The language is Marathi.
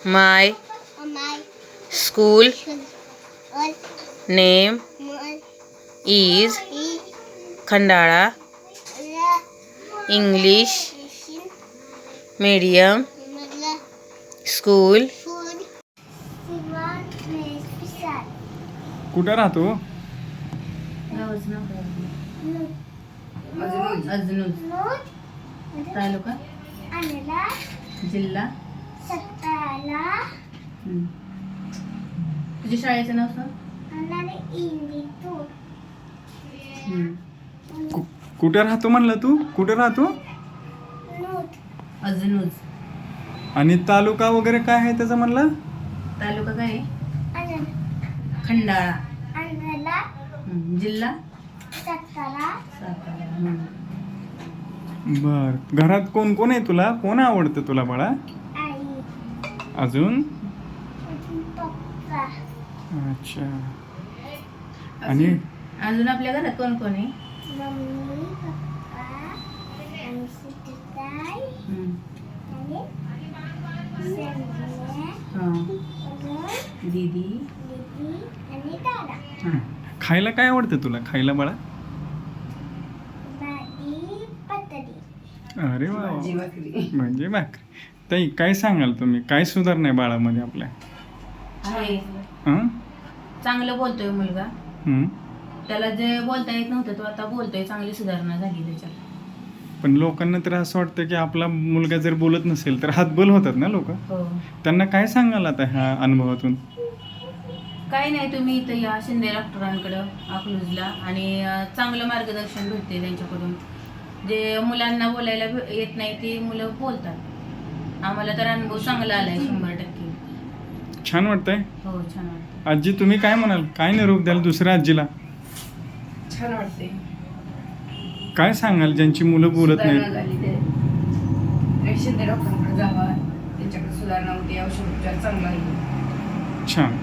My school name is Khandala English Medium School. कुठं राहतो? अजनूज तालुका जिल्हा. तुझ्या शाळेचं नाव सांग. कुठे राहतो म्हणलं तू? कुठे राहतो? अजनूज. आणि तालुका वगैरे काय आहे त्याचा म्हणलं? तालुका काय आहे? खंडाळा. जिल्हा सातारा. बर. घरात कोण कोण आहे तुला? कोण आवडतं तुला बाळा? अजून? अच्छा. आणि अजून आपल्या घरात कोण कोण आहे? दीदी. खायला काय आवडतं तुला खायला बाळा? अरे वा. म्हणजे भाकरी. ताई काय सांगाल तुम्ही? काय सुधारणा आहे बाळामध्ये आपल्या? आहे. हं? चांगलं बोलतोय मुलगा. हं. त्याला जे बोलता येत नव्हतं तो आता बोलतोय. चांगली सुधारणा झाली त्याच्यात. पण लोकांना तर असं वाटतं की आपला मुलगा जर बोलत नसेल तर हातबल होतात ना लोक. हो. त्यांना काय सांगाल आता ह्या अनुभवातून? काही नाही, तुम्ही इथं या शिंदे डॉक्टरांकडं अकलूजला आणि चांगलं मार्गदर्शन भेटते त्यांच्याकडून. जे मुलांना बोलायला येत नाही ते मुलं बोलतात. आम्हाला तर अनुभव चांगला आलाय 100%. छान वाटतंय. हो, छान वाटतं. आजी तुम्ही काय म्हणाल? काय निरोप द्याल दुसऱ्या आजीला? छान वाटते. काय सांगाल ज्यांची मुलं बोलत सुधारणा नाहीत? झाली ते शिंदे डॉक्टरांकडे जावा, त्यांच्याकडे सुधारणा होते, औषध उपचार चांगला आहे. छान.